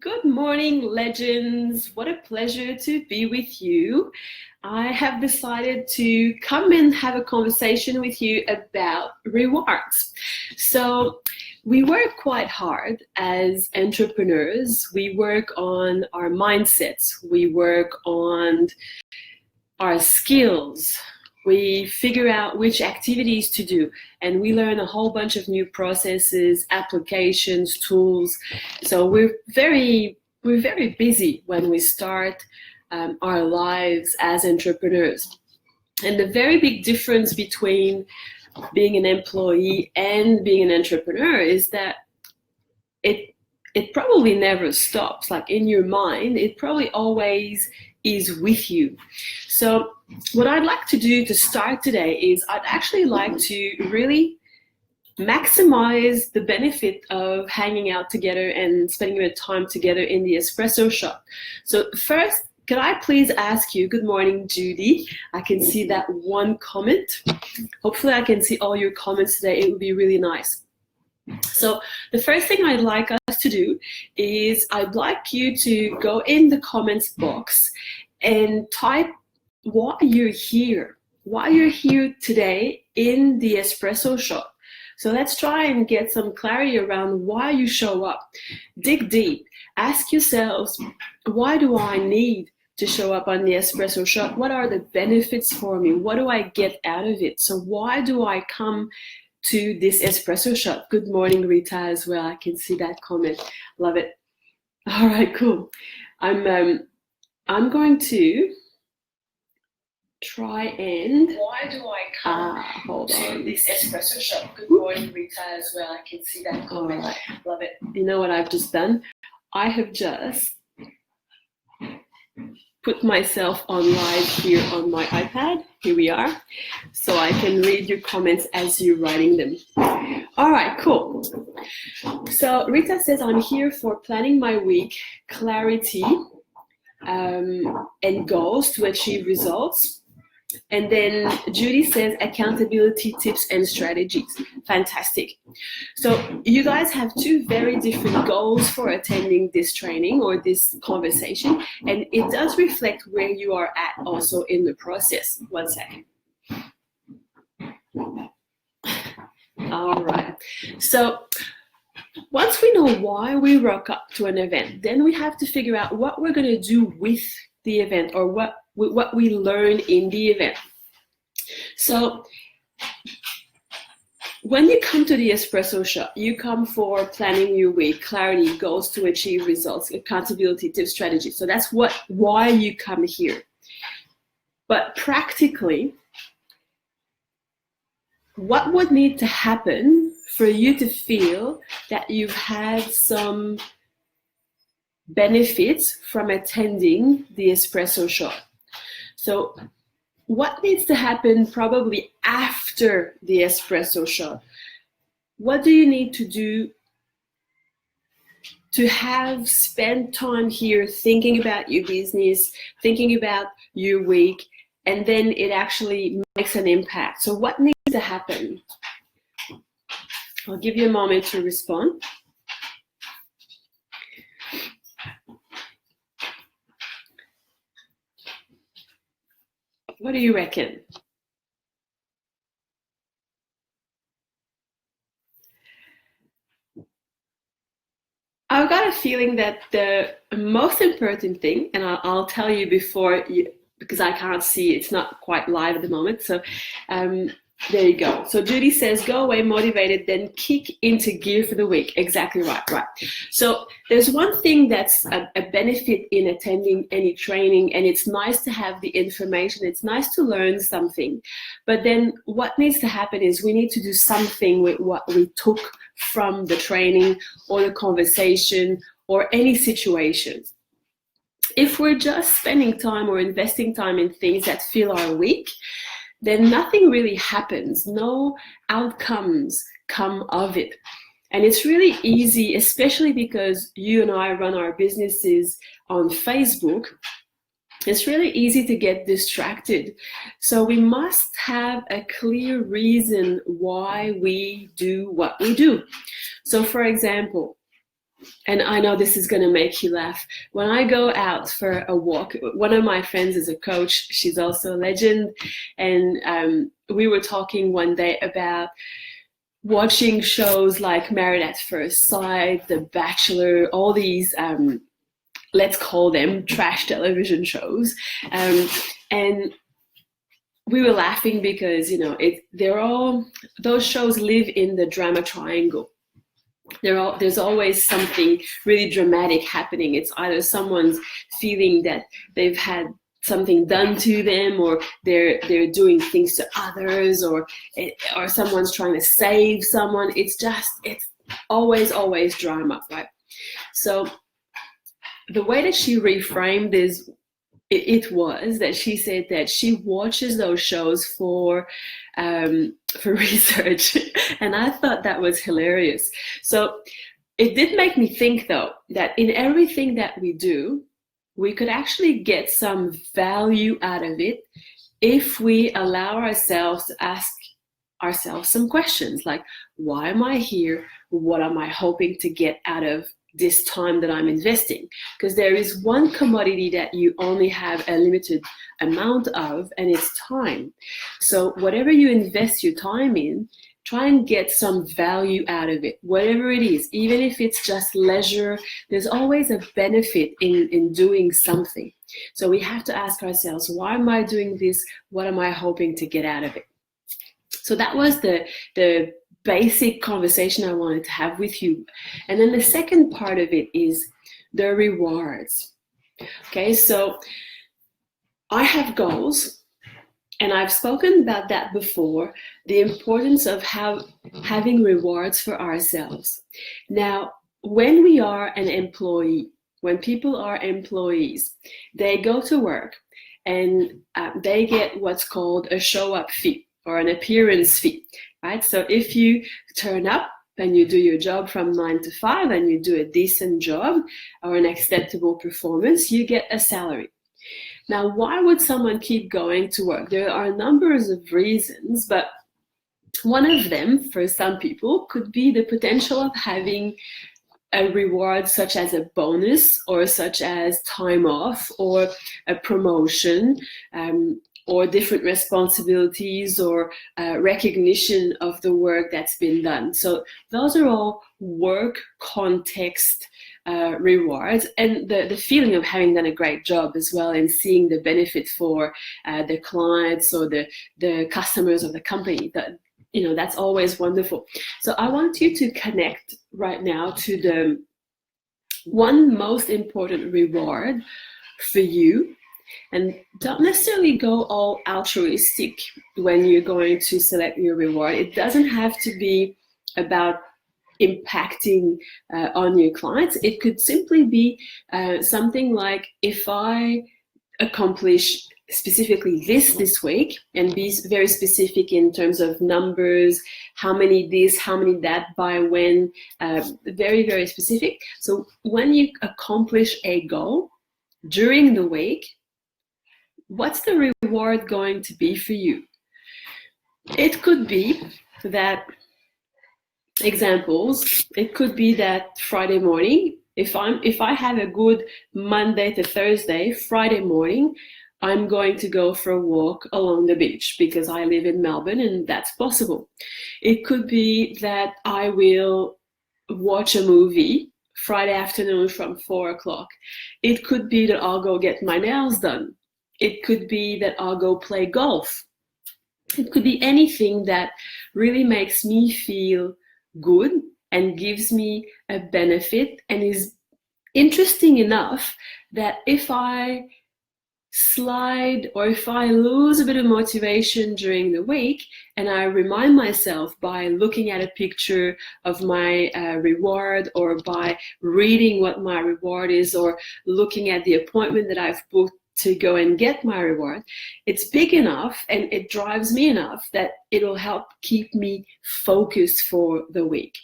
Good morning, legends. What a pleasure to be with you. I have decided to come and have a conversation with you about rewards. So, we work quite hard as entrepreneurs. We work on our mindsets, we work on our skills. We figure out which activities to do, and we learn a whole bunch of new processes, applications, tools. So we're very busy when we start our lives as entrepreneurs. And the very big difference between being an employee and being an entrepreneur is that it probably never stops. Like in your mind, it probably always is with you. So what I'd like to do to start today is I'd actually like to really maximize the benefit of hanging out together and spending a bit of time together in the espresso shot. So first, could I please ask you, good morning, Judy. I can see that one comment. Hopefully I can see all your comments today. It would be really nice. So the first thing I'd like us to do is I'd like you to go in the comments box and type why you're here today in the espresso shot. So let's try and get some clarity around why you show up. Dig deep. Ask yourselves, why do I need to show up on the espresso shot? What are the benefits for me? What do I get out of it? So why do I come to this espresso shot? Good morning, Rita, as well. I can see that comment. Love it. All right, cool. I'm going to try and why do I come to this espresso shot? Good morning, Rita, as well. I can see that comment. Right. Love it. You know what I've just done? I have just put myself on live here on my iPad. Here we are. So I can read your comments as you're writing them. All right, cool. So Rita says, I'm here for planning my week, clarity, and goals to achieve results. And then Judy says accountability tips and strategies. Fantastic. So you guys have two very different goals for attending this training or this conversation, and it does reflect where you are at also in the process. One second. All right. So once we know why we rock up to an event, then we have to figure out what we're going to do with the event or what we learn in the event. So when you come to the espresso shot, you come for planning your week, clarity, goals to achieve results, accountability, tips, strategy. So that's why you come here. But practically, what would need to happen for you to feel that you've had some benefits from attending the espresso shot? So what needs to happen probably after the espresso shot? What do you need to do to have spent time here thinking about your business, thinking about your week, and then it actually makes an impact? So what needs to happen? I'll give you a moment to respond. What do you reckon? I've got a feeling that the most important thing, and I'll tell you before, because I can't see, it's not quite live at the moment. So there you go. So Judy says, go away motivated, then kick into gear for the week. Exactly right. So there's one thing that's a benefit in attending any training, and it's nice to have the information. It's nice to learn something. But then what needs to happen is we need to do something with what we took from the training or the conversation or any situation. If we're just spending time or investing time in things that fill our week, then nothing really happens. No outcomes come of it. And it's really easy, especially because you and I run our businesses on Facebook. It's really easy to get distracted. So we must have a clear reason why we do what we do. So for example, and I know this is going to make you laugh. When I go out for a walk, one of my friends is a coach. She's also a legend. And we were talking one day about watching shows like Married at First Sight, The Bachelor, all these, let's call them trash television shows. And we were laughing because, those shows live in the drama triangle. There's always something really dramatic happening. It's either someone's feeling that they've had something done to them, or they're doing things to others, or someone's trying to save someone. It's always drama, right? So the way that she reframed this, it was that she said that she watches those shows for research, and I thought that was hilarious. So it did make me think, though, that in everything that we do, we could actually get some value out of it if we allow ourselves to ask ourselves some questions like, why am I here? What am I hoping to get out of this time that I'm investing? Because there is one commodity that you only have a limited amount of, and it's time. So whatever you invest your time in, try and get some value out of it, whatever it is. Even if it's just leisure, there's always a benefit in doing something. So we have to ask ourselves, why am I doing this? What am I hoping to get out of it? So that was the basic conversation I wanted to have with you. And then the second part of it is the rewards. Okay, so I have goals, and I've spoken about that before, the importance of having rewards for ourselves. Now, when we are an employee, when people are employees, they go to work and they get what's called a show-up fee or an appearance fee, right? So if you turn up and you do your job from 9 to 5 and you do a decent job or an acceptable performance, you get a salary. Now, why would someone keep going to work? There are numbers of reasons, but one of them for some people could be the potential of having a reward such as a bonus or such as time off or a promotion, or different responsibilities or recognition of the work that's been done. So those are all work context rewards, and the feeling of having done a great job as well and seeing the benefit for the clients or the customers of the company. That's always wonderful. So I want you to connect right now to the one most important reward for you. And don't necessarily go all altruistic when you're going to select your reward. It doesn't have to be about impacting on your clients. It could simply be something like, if I accomplish specifically this week, and be very specific in terms of numbers, how many this, how many that, by when, very, very specific. So when you accomplish a goal during the week, what's the reward going to be for you? It could be that, examples, it could be that Friday morning, if I have a good Monday to Thursday, Friday morning, I'm going to go for a walk along the beach because I live in Melbourne and that's possible. It could be that I will watch a movie Friday afternoon from 4 o'clock. It could be that I'll go get my nails done. It could be that I'll go play golf. It could be anything that really makes me feel good and gives me a benefit and is interesting enough that if I slide or if I lose a bit of motivation during the week and I remind myself by looking at a picture of my reward, or by reading what my reward is, or looking at the appointment that I've booked to go and get my reward, it's big enough and it drives me enough that it'll help keep me focused for the week.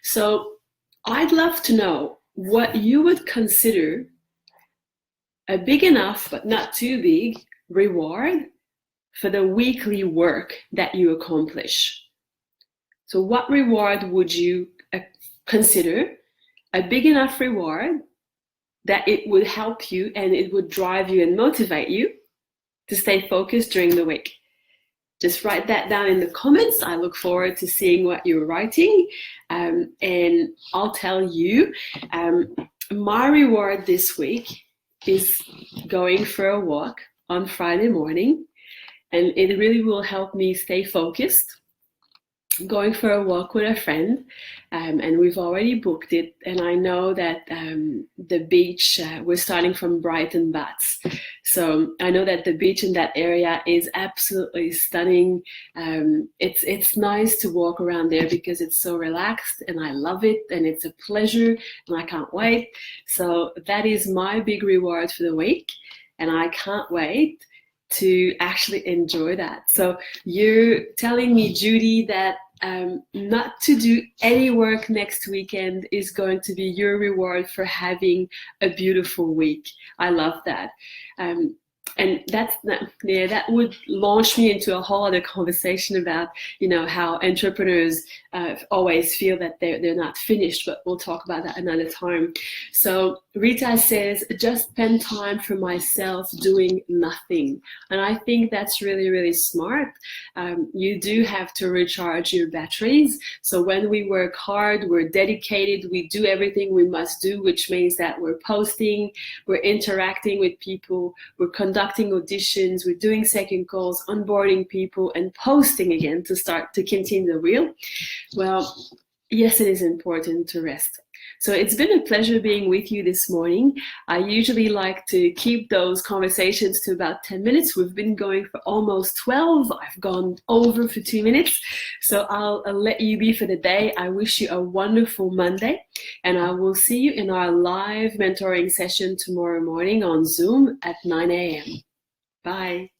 So I'd love to know what you would consider a big enough but not too big reward for the weekly work that you accomplish. So what reward would you consider a big enough reward that it would help you and it would drive you and motivate you to stay focused during the week. Just write that down in the comments. I look forward to seeing what you're writing. And I'll tell you, my reward this week is going for a walk on Friday morning. And it really will help me stay focused. Going for a walk with a friend, and we've already booked it. And I know that the beach, we're starting from Brighton Bats. So I know that the beach in that area is absolutely stunning. It's nice to walk around there because it's so relaxed and I love it and it's a pleasure and I can't wait. So that is my big reward for the week and I can't wait to actually enjoy that. So you're telling me, Judy, that not to do any work next weekend is going to be your reward for having a beautiful week. I love that. And that would launch me into a whole other conversation about, how entrepreneurs always feel that they're not finished, but we'll talk about that another time. So Rita says, just spend time for myself doing nothing. And I think that's really, really smart. You do have to recharge your batteries. So when we work hard, we're dedicated, we do everything we must do, which means that we're posting, we're interacting with people, we're conducting auditions, we're doing second calls, onboarding people, and posting again to continue the wheel. Well, yes, it is important to rest. So it's been a pleasure being with you this morning. I usually like to keep those conversations to about 10 minutes. We've been going for almost 12. I've gone over for 2 minutes. So I'll let you be for the day. I wish you a wonderful Monday. And I will see you in our live mentoring session tomorrow morning on Zoom at 9 a.m. Bye.